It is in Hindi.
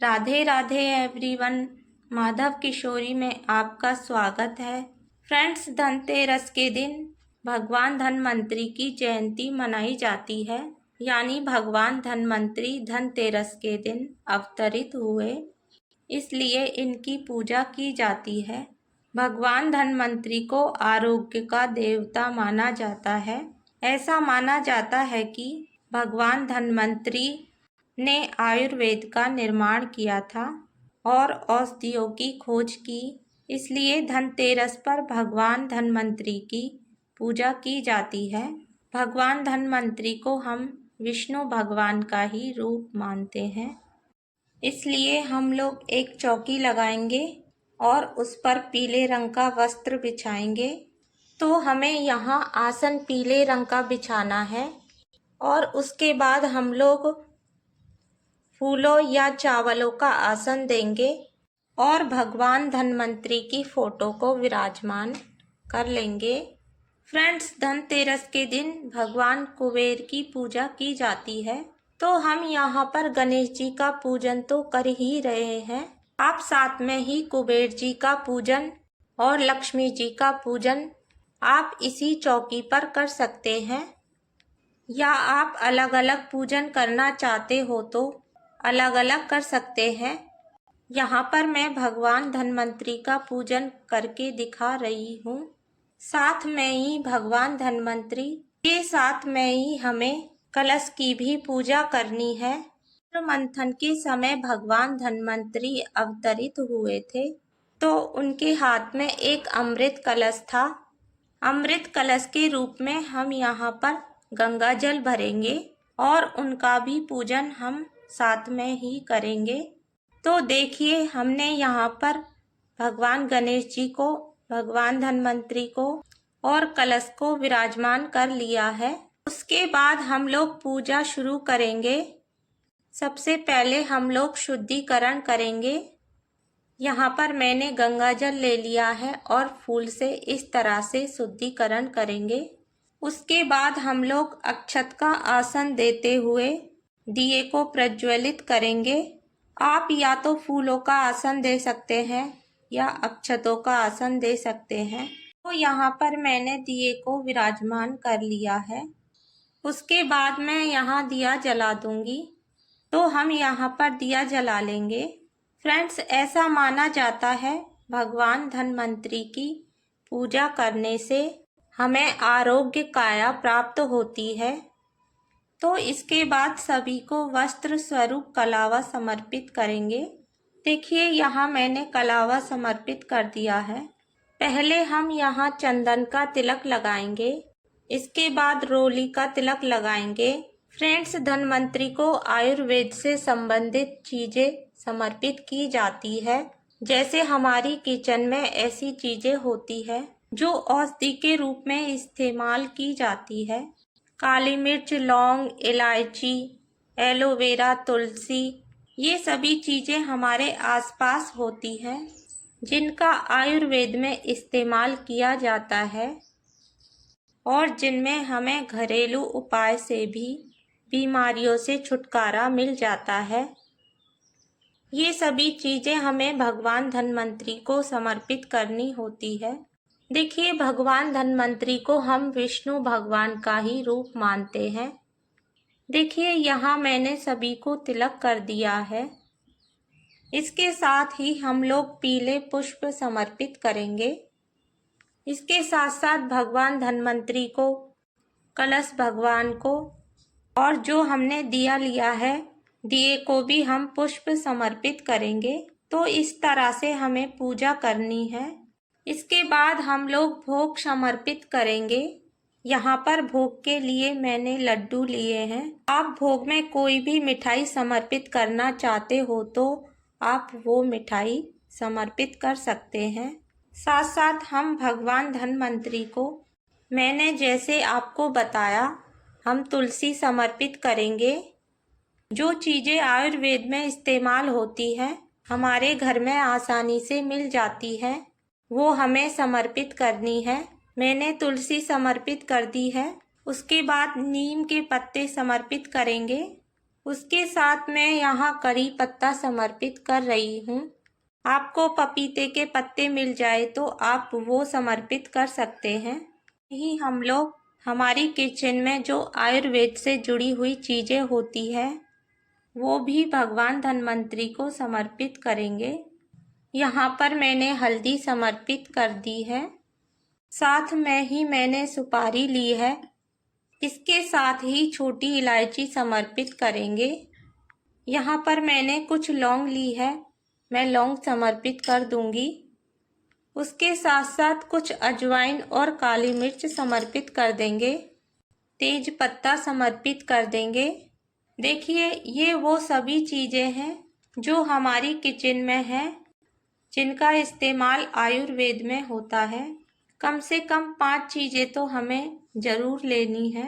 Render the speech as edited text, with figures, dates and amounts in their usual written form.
राधे राधे एवरीवन, माधव किशोरी में आपका स्वागत है। फ्रेंड्स, धनतेरस के दिन भगवान धन्वंतरि की जयंती मनाई जाती है। यानी भगवान धन्वंतरि धनतेरस के दिन अवतरित हुए, इसलिए इनकी पूजा की जाती है। भगवान धन्वंतरि को आरोग्य का देवता माना जाता है। ऐसा माना जाता है कि भगवान धन्वंतरि ने आयुर्वेद का निर्माण किया था और औषधियों की खोज की, इसलिए धनतेरस पर भगवान धन्वंतरि की पूजा की जाती है। भगवान धन्वंतरि को हम विष्णु भगवान का ही रूप मानते हैं, इसलिए हम लोग एक चौकी लगाएंगे और उस पर पीले रंग का वस्त्र बिछाएंगे। तो हमें यहाँ आसन पीले रंग का बिछाना है और उसके बाद हम लोग फूलों या चावलों का आसन देंगे और भगवान धन्वंतरि की फोटो को विराजमान कर लेंगे। फ्रेंड्स, धनतेरस के दिन भगवान कुबेर की पूजा की जाती है, तो हम यहाँ पर गणेश जी का पूजन तो कर ही रहे हैं। आप साथ में ही कुबेर जी का पूजन और लक्ष्मी जी का पूजन आप इसी चौकी पर कर सकते हैं, या आप अलग अलग पूजन करना चाहते हो तो अलग अलग कर सकते हैं। यहाँ पर मैं भगवान धन्वंतरि का पूजन करके दिखा रही हूँ। साथ में ही भगवान धन्वंतरि के साथ में ही हमें कलश की भी पूजा करनी है। मंथन के समय भगवान धन्वंतरि अवतरित हुए थे, तो उनके हाथ में एक अमृत कलश था। अमृत कलश के रूप में हम यहाँ पर गंगा जल भरेंगे और उनका भी पूजन हम साथ में ही करेंगे। तो देखिए, हमने यहाँ पर भगवान गणेश जी को, भगवान धन्वंतरि को और कलश को विराजमान कर लिया है। उसके बाद हम लोग पूजा शुरू करेंगे। सबसे पहले हम लोग शुद्धिकरण करेंगे। यहाँ पर मैंने गंगा जल ले लिया है और फूल से इस तरह से शुद्धिकरण करेंगे। उसके बाद हम लोग अक्षत का आसन देते हुए दिए को प्रज्वलित करेंगे। आप या तो फूलों का आसन दे सकते हैं या अक्षतों का आसन दे सकते हैं। तो यहाँ पर मैंने दिए को विराजमान कर लिया है। उसके बाद मैं यहाँ दिया जला दूंगी, तो हम यहाँ पर दिया जला लेंगे। फ्रेंड्स, ऐसा माना जाता है भगवान धन्वंतरि की पूजा करने से हमें आरोग्य काया प्राप्त होती है। तो इसके बाद सभी को वस्त्र स्वरूप कलावा समर्पित करेंगे। देखिए, यहाँ मैंने कलावा समर्पित कर दिया है। पहले हम यहाँ चंदन का तिलक लगाएंगे, इसके बाद रोली का तिलक लगाएंगे। फ्रेंड्स, धन्वंतरि को आयुर्वेद से संबंधित चीजें समर्पित की जाती है। जैसे हमारी किचन में ऐसी चीजें होती है जो औषधि के रूप में इस्तेमाल की जाती है। काली मिर्च, लौंग, इलायची, एलोवेरा, तुलसी, ये सभी चीजें हमारे आसपास होती हैं जिनका आयुर्वेद में इस्तेमाल किया जाता है और जिनमें हमें घरेलू उपाय से भी बीमारियों से छुटकारा मिल जाता है। ये सभी चीजें हमें भगवान धन्वंतरि को समर्पित करनी होती है। देखिए, भगवान धन्वंतरि को हम विष्णु भगवान का ही रूप मानते हैं। देखिए, यहाँ मैंने सभी को तिलक कर दिया है। इसके साथ ही हम लोग पीले पुष्प समर्पित करेंगे। इसके साथ साथ भगवान धन्वंतरि को, कलश भगवान को और जो हमने दिया लिया है, दिए को भी हम पुष्प समर्पित करेंगे। तो इस तरह से हमें पूजा करनी है। इसके बाद हम लोग भोग समर्पित करेंगे। यहाँ पर भोग के लिए मैंने लड्डू लिए हैं। आप भोग में कोई भी मिठाई समर्पित करना चाहते हो तो आप वो मिठाई समर्पित कर सकते हैं। साथ साथ हम भगवान धन्वंतरि को, मैंने जैसे आपको बताया, हम तुलसी समर्पित करेंगे। जो चीज़ें आयुर्वेद में इस्तेमाल होती हैं, हमारे घर में आसानी से मिल जाती हैं, वो हमें समर्पित करनी है। मैंने तुलसी समर्पित कर दी है। उसके बाद नीम के पत्ते समर्पित करेंगे। उसके साथ मैं यहाँ करी पत्ता समर्पित कर रही हूँ। आपको पपीते के पत्ते मिल जाए तो आप वो समर्पित कर सकते हैं। यही हम लोग हमारी किचन में जो आयुर्वेद से जुड़ी हुई चीज़ें होती है वो भी भगवान धन्वंतरी को समर्पित करेंगे। यहाँ पर मैंने हल्दी समर्पित कर दी है, साथ में ही मैंने सुपारी ली है। इसके साथ ही छोटी इलायची समर्पित करेंगे। यहाँ पर मैंने कुछ लौंग ली है, मैं लौंग समर्पित कर दूंगी। उसके साथ साथ कुछ अजवाइन और काली मिर्च समर्पित कर देंगे। तेज पत्ता समर्पित कर देंगे। देखिए, ये वो सभी चीज़ें हैं जो हमारी किचन में है, जिनका इस्तेमाल आयुर्वेद में होता है। कम से कम 5 चीज़ें तो हमें ज़रूर लेनी है।